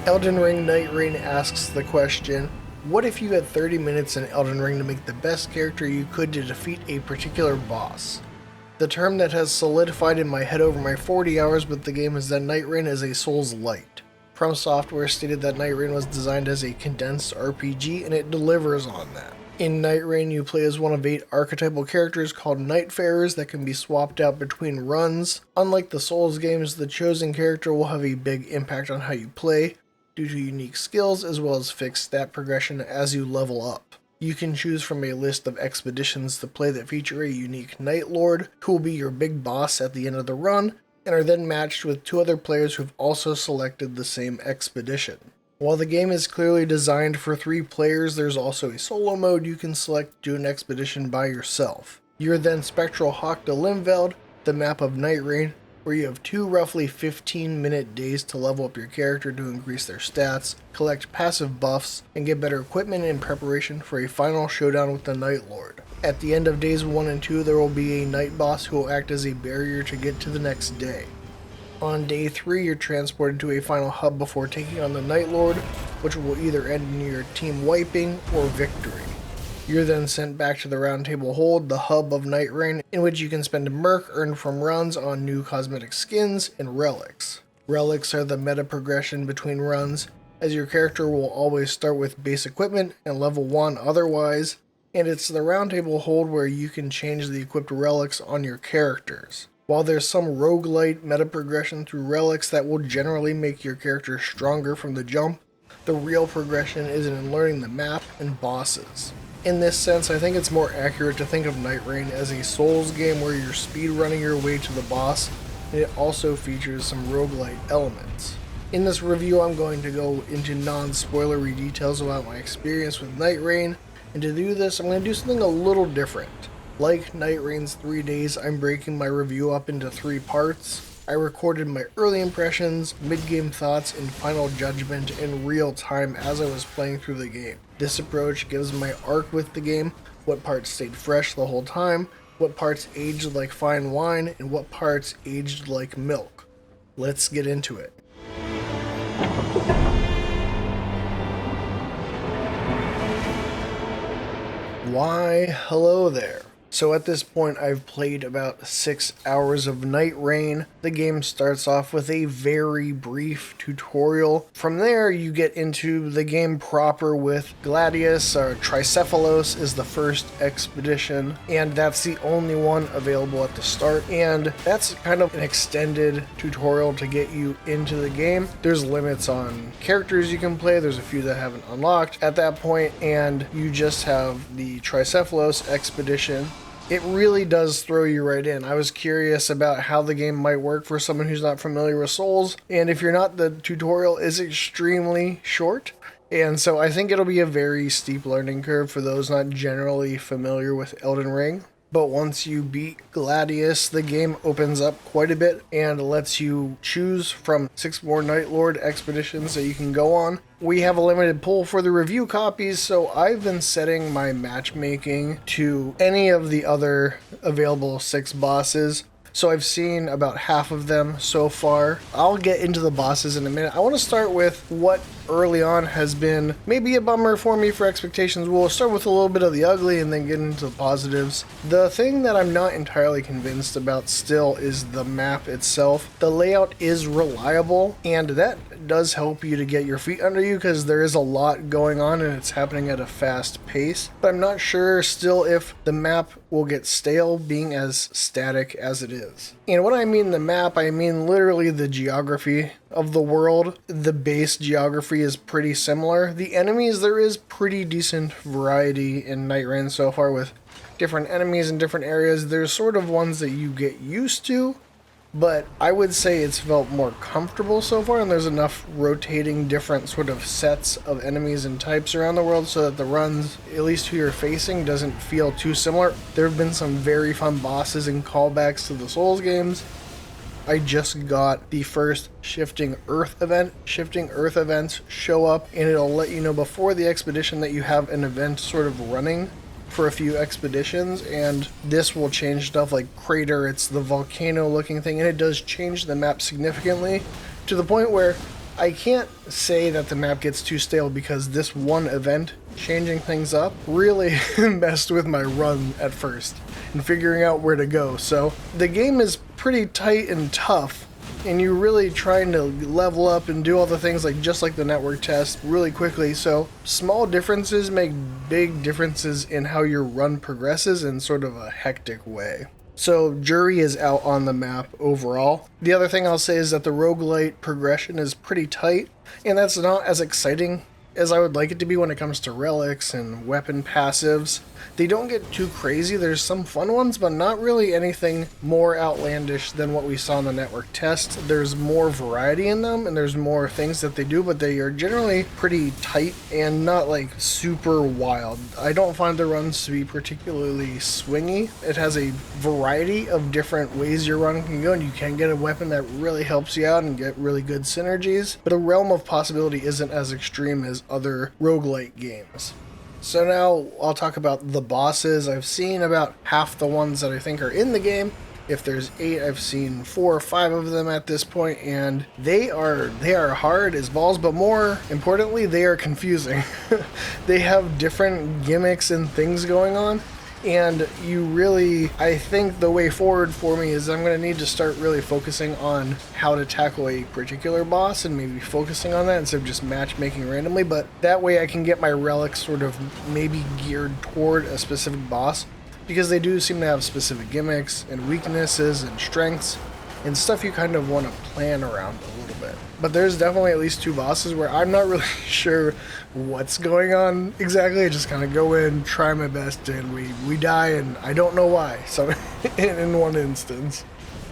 Elden Ring Nightreign asks the question, what if you had 30 minutes in Elden Ring to make the best character you could to defeat a particular boss? The term that has solidified in my head over my 40 hours with the game is that Nightreign is a Souls-lite. From Software stated that Nightreign was designed as a condensed RPG, and it delivers on that. In Nightreign, you play as one of 8 archetypal characters called Nightfarers that can be swapped out between runs. Unlike the Souls games, the chosen character will have a big impact on how you play, due to unique skills as well as fixed stat progression as you level up. You can choose from a list of expeditions to play that feature a unique Night Lord, who will be your big boss at the end of the run, and are then matched with 2 other players who've also selected the same expedition. While the game is clearly designed for 3 players, there's also a solo mode you can select to do an expedition by yourself. You're then Spectral Hawk to Limveld, the map of Nightreign, where you have 2 roughly 15-minute days to level up your character to increase their stats, collect passive buffs, and get better equipment in preparation for a final showdown with the Night Lord. At the end of days 1 and 2, there will be a night boss who will act as a barrier to get to the next day. On day 3, you're transported to a final hub before taking on the Night Lord, which will either end in your team wiping or victory. You're then sent back to the Round Table Hold, the hub of Nightreign, in which you can spend a merc earned from runs on new cosmetic skins and relics. Relics are the meta progression between runs, as your character will always start with base equipment and level 1 otherwise, and it's the Round Table Hold where you can change the equipped relics on your characters. While there's some roguelite meta progression through relics that will generally make your character stronger from the jump, the real progression is in learning the map and bosses. In this sense, I think it's more accurate to think of Nightreign as a Souls game where you're speedrunning your way to the boss, and it also features some roguelite elements. In this review, I'm going to go into non-spoilery details about my experience with Nightreign, and to do this, I'm going to do something a little different. Like Nightreign's 3 days, I'm breaking my review up into 3 parts. I recorded my early impressions, mid-game thoughts, and final judgment in real time as I was playing through the game. This approach gives my arc with the game, what parts stayed fresh the whole time, what parts aged like fine wine, and what parts aged like milk. Let's get into it. Why, hello there. So at this point, I've played about 6 hours of Nightreign. The game starts off with a very brief tutorial. From there, you get into the game proper with Gladius, or Tricephalos is the first expedition, and that's the only one available at the start, and that's kind of an extended tutorial to get you into the game. There's limits on characters you can play, there's a few that haven't unlocked at that point, and you just have the Tricephalos expedition. It really does throw you right in. I was curious about how the game might work for someone who's not familiar with Souls, and if you're not, the tutorial is extremely short, and so I think it'll be a very steep learning curve for those not generally familiar with Elden Ring. But once you beat Gladius, the game opens up quite a bit and lets you choose from 6 more Night Lord expeditions that you can go on. We have a limited pool for the review copies, so I've been setting my matchmaking to any of the other available 6 bosses. So I've seen about half of them so far. I'll get into the bosses in a minute. I want to start with what early on has been maybe a bummer for me for expectations. We'll start with a little bit of the ugly and then get into the positives. The thing that I'm not entirely convinced about still is the map itself. The layout is reliable, and that does help you to get your feet under you because there is a lot going on and it's happening at a fast pace. But I'm not sure still if the map will get stale being as static as it is. And when I mean the map, I mean literally the geography of the world. The base geography is pretty similar. The enemies, there is pretty decent variety in Nightreign so far with different enemies in different areas. There's sort of ones that you get used to, but I would say it's felt more comfortable so far, and there's enough rotating different sort of sets of enemies and types around the world so that the runs, at least who you're facing, doesn't feel too similar. There have been some very fun bosses and callbacks to the Souls games. I just got the first Shifting Earth event. Shifting Earth events show up, and it'll let you know before the expedition that you have an event sort of running for a few expeditions, and this will change stuff like Crater. It's the volcano looking thing, and it does change the map significantly to the point where I can't say that the map gets too stale because this one event changing things up really messed with my run at first and figuring out where to go. So the game is pretty tight and tough, and you're really trying to level up and do all the things like just like the network test really quickly. So small differences make big differences in how your run progresses in sort of a hectic way. So Jury is out on the map overall. The other thing I'll say is that the roguelite progression is pretty tight, and that's not as exciting as I would like it to be when it comes to relics and weapon passives. They don't get too crazy. There's some fun ones, but not really anything more outlandish than what we saw in the network test. There's more variety in them, and there's more things that they do, but they are generally pretty tight and not like super wild. I don't find the runs to be particularly swingy. It has a variety of different ways your run can go, and you can get a weapon that really helps you out and get really good synergies, but the realm of possibility isn't as extreme as other roguelite games. So now I'll talk about the bosses. I've seen about half the ones that I think are in the game. If there's 8, I've seen 4 or 5 of them at this point, and they are hard as balls, but more importantly, they are confusing. They have different gimmicks and things going on, and I think the way forward for me is I'm going to need to start really focusing on how to tackle a particular boss and maybe focusing on that instead of just matchmaking randomly, but that way I can get my relics sort of maybe geared toward a specific boss, because they do seem to have specific gimmicks and weaknesses and strengths and stuff you kind of want to plan around a little bit. But there's definitely at least 2 bosses where I'm not really sure what's going on exactly. I just kind of go in, try my best, and we die, and I don't know why. So in one instance,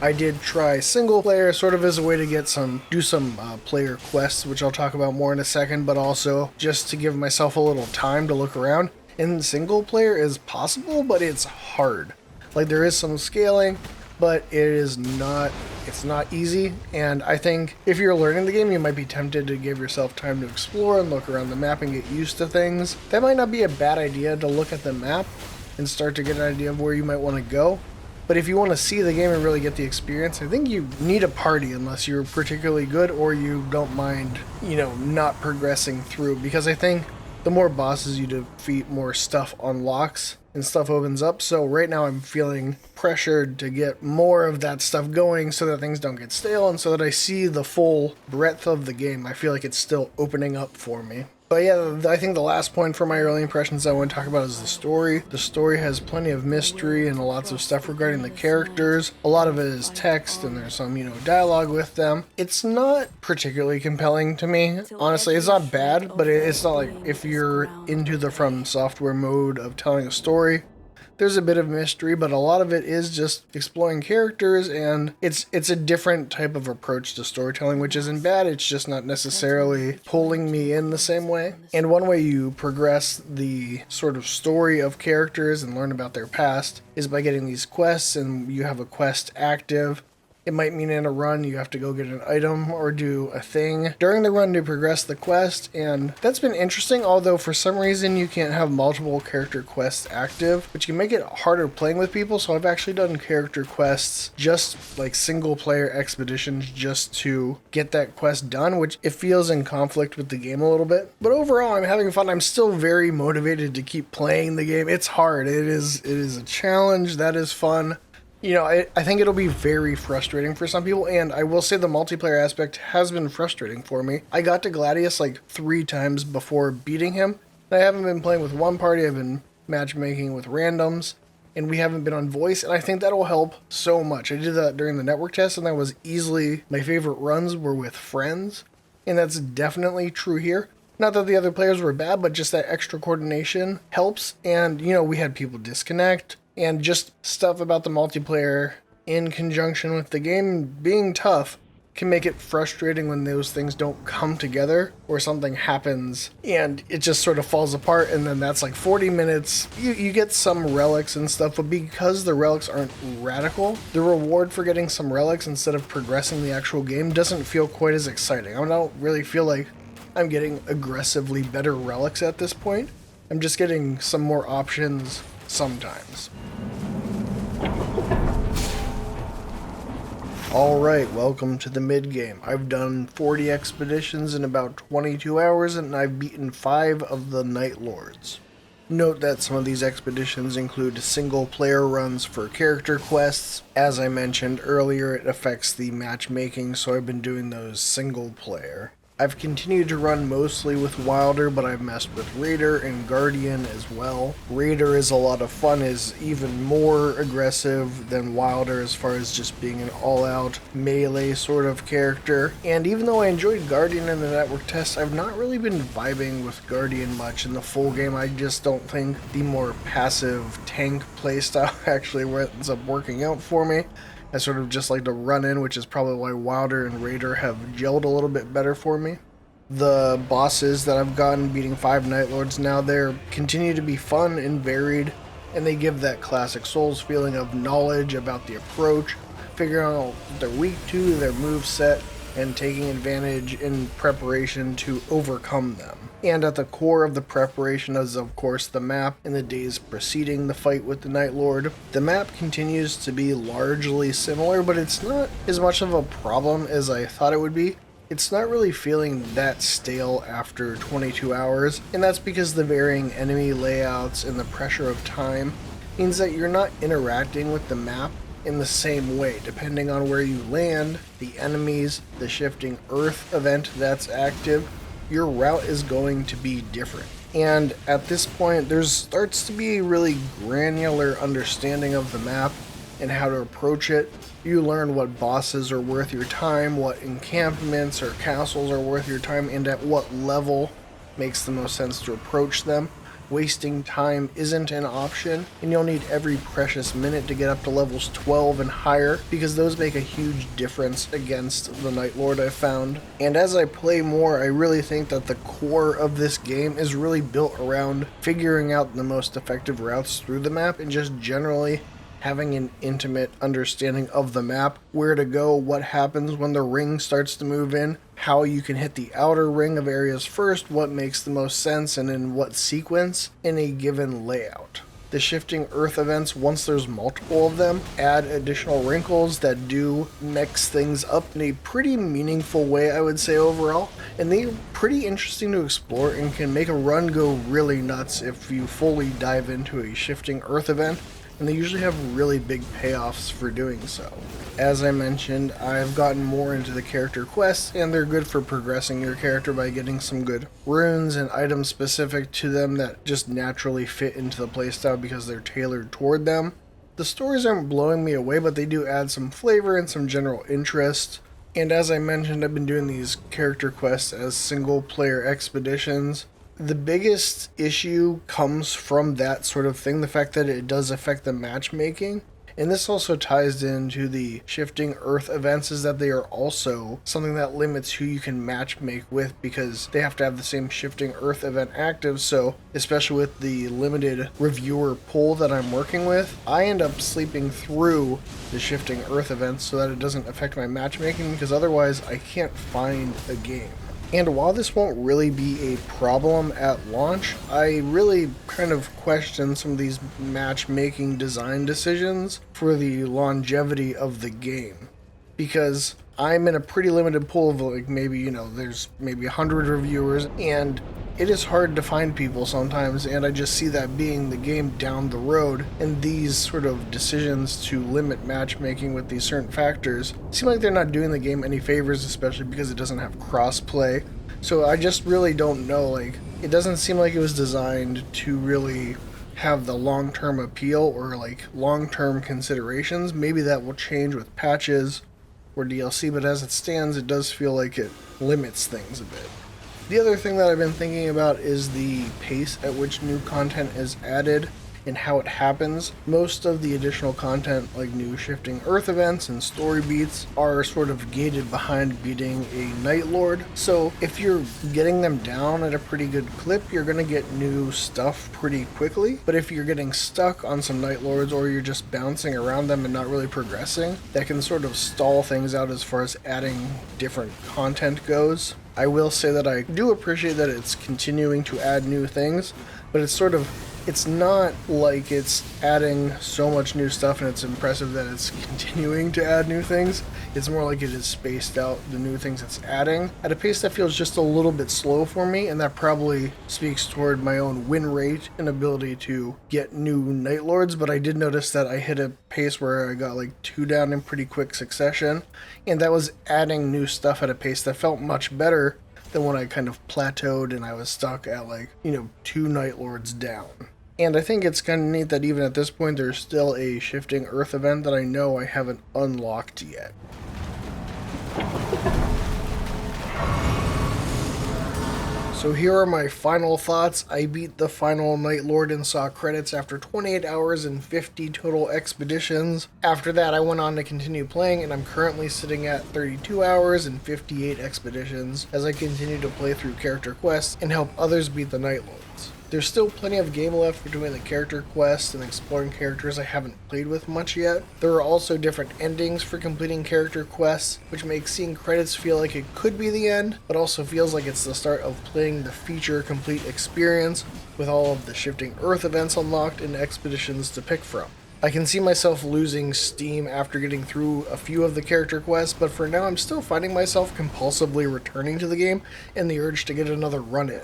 I did try single player sort of as a way to do some player quests, which I'll talk about more in a second, but also just to give myself a little time to look around. And single player is possible, but it's hard. Like, there is some scaling, but it's not easy, and I think if you're learning the game, you might be tempted to give yourself time to explore and look around the map and get used to things. That might not be a bad idea, to look at the map and start to get an idea of where you might want to go. But if you want to see the game and really get the experience, I think you need a party unless you're particularly good or you don't mind, not progressing through, because I think the more bosses you defeat, more stuff unlocks and stuff opens up. So right now I'm feeling pressured to get more of that stuff going so that things don't get stale and so that I see the full breadth of the game. I feel like it's still opening up for me. But yeah, I think the last point for my early impressions I want to talk about is the story. The story has plenty of mystery and lots of stuff regarding the characters. A lot of it is text and there's some, dialogue with them. It's not particularly compelling to me. Honestly, it's not bad, but it's not like if you're into the From Software mode of telling a story. There's a bit of mystery, but a lot of it is just exploring characters, and it's a different type of approach to storytelling, which isn't bad. It's just not necessarily pulling me in the same way. And one way you progress the sort of story of characters and learn about their past is by getting these quests, and you have a quest active. It might mean in a run you have to go get an item or do a thing during the run to progress the quest, and that's been interesting, although for some reason you can't have multiple character quests active, which can make it harder playing with people. So I've actually done character quests, just like single player expeditions, just to get that quest done, which it feels in conflict with the game a little bit. But overall, I'm having fun. I'm still very motivated to keep playing the game. It's hard. It is a challenge. That is fun. I think it'll be very frustrating for some people, and I will say the multiplayer aspect has been frustrating for me. I got to Gladius like 3 times before beating him. I haven't been playing with one party, I've been matchmaking with randoms, and we haven't been on voice, and I think that'll help so much. I did that during the network test, and that was easily my favorite runs were with friends, and that's definitely true here. Not that the other players were bad, but just that extra coordination helps, and we had people disconnect. And just stuff about the multiplayer in conjunction with the game being tough can make it frustrating when those things don't come together or something happens and it just sort of falls apart, and then that's like 40 minutes. You get some relics and stuff, but because the relics aren't radical, the reward for getting some relics instead of progressing the actual game doesn't feel quite as exciting. I don't really feel like I'm getting aggressively better relics at this point. I'm just getting some more options sometimes. Alright, welcome to the mid-game. I've done 40 expeditions in about 22 hours and I've beaten 5 of the Night Lords. Note that some of these expeditions include single player runs for character quests. As I mentioned earlier, it affects the matchmaking, so I've been doing those single player. I've continued to run mostly with Wilder, but I've messed with Raider and Guardian as well. Raider is a lot of fun, is even more aggressive than Wilder as far as just being an all-out melee sort of character. And even though I enjoyed Guardian in the network test, I've not really been vibing with Guardian much in the full game. I just don't think the more passive tank playstyle actually ends up working out for me. I sort of just like to run in, which is probably why Wilder and Raider have gelled a little bit better for me. The bosses that I've gotten beating 5 Night Lords now, they continue to be fun and varied, and they give that classic Souls feeling of knowledge about the approach, figuring out what they're weak to, their moveset, and taking advantage in preparation to overcome them. And at the core of the preparation is, of course, the map in the days preceding the fight with the Night Lord. The map continues to be largely similar, but it's not as much of a problem as I thought it would be. It's not really feeling that stale after 22 hours, and that's because the varying enemy layouts and the pressure of time means that you're not interacting with the map in the same way, depending on where you land, the enemies, the shifting earth event that's active. Your route is going to be different. And at this point, there starts to be a really granular understanding of the map and how to approach it. You learn what bosses are worth your time, what encampments or castles are worth your time, and at what level makes the most sense to approach them. Wasting time isn't an option, and you'll need every precious minute to get up to levels 12 and higher, because those make a huge difference against the Night Lord I've found. And as I play more, I really think that the core of this game is really built around figuring out the most effective routes through the map and just generally having an intimate understanding of the map, where to go, what happens when the ring starts to move in, how you can hit the outer ring of areas first, what makes the most sense, and in what sequence in a given layout. The shifting earth events, once there's multiple of them, add additional wrinkles that do mix things up in a pretty meaningful way, I would say overall, and they're pretty interesting to explore and can make a run go really nuts if you fully dive into a shifting earth event, and they usually have really big payoffs for doing so. As I mentioned, I've gotten more into the character quests, and they're good for progressing your character by getting some good runes and items specific to them that just naturally fit into the playstyle because they're tailored toward them. The stories aren't blowing me away, but they do add some flavor and some general interest. And as I mentioned, I've been doing these character quests as single player expeditions. The biggest issue comes from that sort of thing, the fact that it does affect the matchmaking. And this also ties into the shifting earth events, is that they are also something that limits who you can matchmake with, because they have to have the same shifting earth event active. So especially with the limited reviewer pool that I'm working with, I end up sleeping through the shifting earth events so that it doesn't affect my matchmaking, because otherwise I can't find a game. And while this won't really be a problem at launch, I really kind of question some of these matchmaking design decisions for the longevity of the game. Because I'm in a pretty limited pool of there's maybe 100 reviewers, and it is hard to find people sometimes, and I just see that being the game down the road, and these sort of decisions to limit matchmaking with these certain factors seem like they're not doing the game any favors, especially because it doesn't have cross-play. So I just really don't know, it doesn't seem like it was designed to really have the long-term appeal or long-term considerations. Maybe that will change with patches or DLC, but as it stands, it does feel like it limits things a bit. The other thing that I've been thinking about is the pace at which new content is added and how it happens. Most of the additional content, like new shifting earth events and story beats, are sort of gated behind beating a Night Lord. So if you're getting them down at a pretty good clip, you're going to get new stuff pretty quickly. But if you're getting stuck on some Night Lords, or you're just bouncing around them and not really progressing, that can sort of stall things out as far as adding different content goes. I will say that I do appreciate that it's continuing to add new things, but it's sort of It's not like it's adding so much new stuff and it's impressive that it's continuing to add new things. It's more like it is spaced out the new things it's adding at a pace that feels just a little bit slow for me, and that probably speaks toward my own win rate and ability to get new Night Lords. But I did notice that I hit a pace where I got like 2 down in pretty quick succession, and that was adding new stuff at a pace that felt much better than when I kind of plateaued and I was stuck at 2 Night Lords down. And I think it's kind of neat that even at this point there's still a shifting earth event that I know I haven't unlocked yet. So here are my final thoughts. I beat the final Night Lord and saw credits after 28 hours and 50 total expeditions. After that I went on to continue playing, and I'm currently sitting at 32 hours and 58 expeditions as I continue to play through character quests and help others beat the Night Lords. There's still plenty of game left between the character quests and exploring characters I haven't played with much yet. There are also different endings for completing character quests, which makes seeing credits feel like it could be the end, but also feels like it's the start of playing the feature complete experience with all of the shifting earth events unlocked and expeditions to pick from. I can see myself losing steam after getting through a few of the character quests, but for now I'm still finding myself compulsively returning to the game and the urge to get another run in.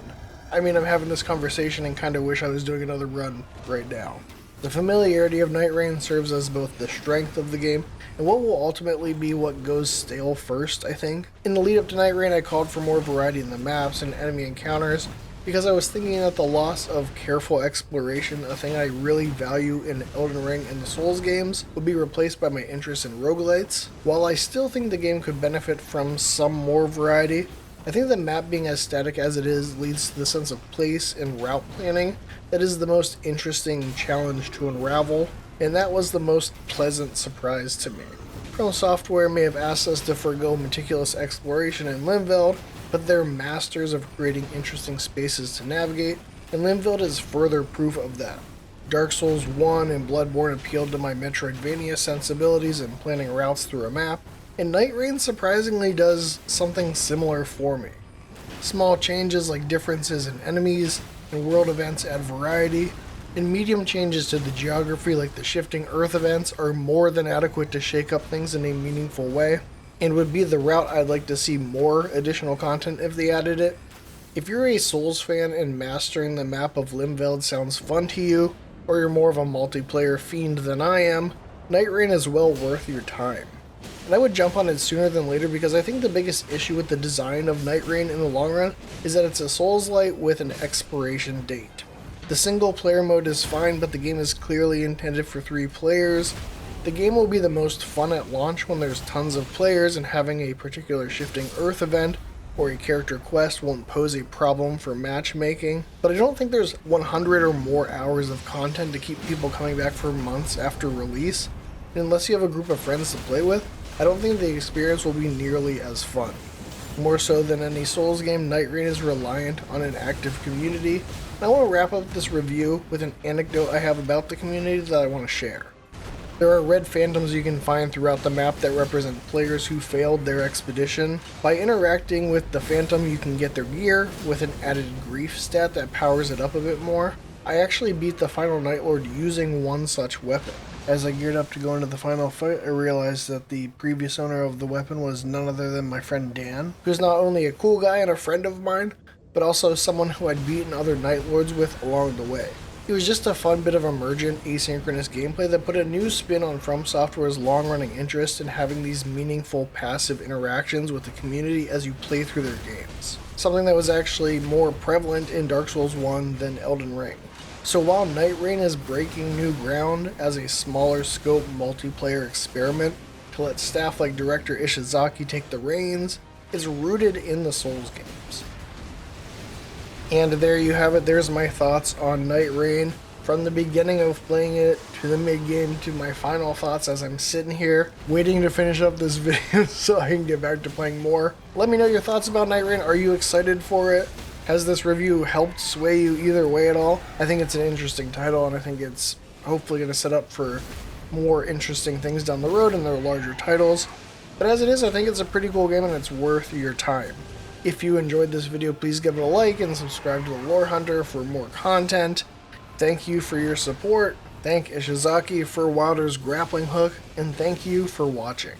I mean, I'm having this conversation and kind of wish I was doing another run right now. The familiarity of Nightreign serves as both the strength of the game and what will ultimately be what goes stale first, I think. In the lead up to Nightreign, I called for more variety in the maps and enemy encounters because I was thinking that the loss of careful exploration, a thing I really value in Elden Ring and the Souls games, would be replaced by my interest in roguelites. While I still think the game could benefit from some more variety, I think the map being as static as it is leads to the sense of place and route planning that is the most interesting challenge to unravel, and that was the most pleasant surprise to me. From Software may have asked us to forego meticulous exploration in Limveld, but they're masters of creating interesting spaces to navigate, and Limveld is further proof of that. Dark Souls 1 and Bloodborne appealed to my Metroidvania sensibilities in planning routes through a map, and Nightreign surprisingly does something similar for me. Small changes like differences in enemies and world events add variety, and medium changes to the geography like the shifting earth events are more than adequate to shake up things in a meaningful way, and would be the route I'd like to see more additional content if they added it. If you're a Souls fan and mastering the map of Limveld sounds fun to you, or you're more of a multiplayer fiend than I am, Nightreign is well worth your time. And I would jump on it sooner than later because I think the biggest issue with the design of Nightreign in the long run is that it's a Souls-lite with an expiration date. The single player mode is fine, but the game is clearly intended for 3 players. The game will be the most fun at launch when there's tons of players, and having a particular shifting earth event or a character quest won't pose a problem for matchmaking, but I don't think there's 100 or more hours of content to keep people coming back for months after release, and unless you have a group of friends to play with, I don't think the experience will be nearly as fun. More so than any Souls game, Nightreign is reliant on an active community, and I want to wrap up this review with an anecdote I have about the community that I want to share. There are red phantoms you can find throughout the map that represent players who failed their expedition. By interacting with the phantom, you can get their gear with an added grief stat that powers it up a bit more. I actually beat the final Night Lord using one such weapon. As I geared up to go into the final fight, I realized that the previous owner of the weapon was none other than my friend Dan, who's not only a cool guy and a friend of mine, but also someone who I'd beaten other Night Lords with along the way. It was just a fun bit of emergent, asynchronous gameplay that put a new spin on From Software's long-running interest in having these meaningful passive interactions with the community as you play through their games. Something that was actually more prevalent in Dark Souls 1 than Elden Ring. So while Nightreign is breaking new ground as a smaller scope multiplayer experiment to let staff like director Ishizaki take the reins, it's rooted in the Souls games. And there you have it. There's my thoughts on Nightreign, from the beginning of playing it to the mid-game to my final thoughts as I'm sitting here waiting to finish up this video so I can get back to playing more. Let me know your thoughts about Nightreign. Are you excited for it? Has this review helped sway you either way at all? I think it's an interesting title, and I think it's hopefully going to set up for more interesting things down the road in their larger titles. But as it is, I think it's a pretty cool game and it's worth your time. If you enjoyed this video, please give it a like and subscribe to the Lore Hunter for more content. Thank you for your support, thank Ishizaki for Wilder's grappling hook, and thank you for watching.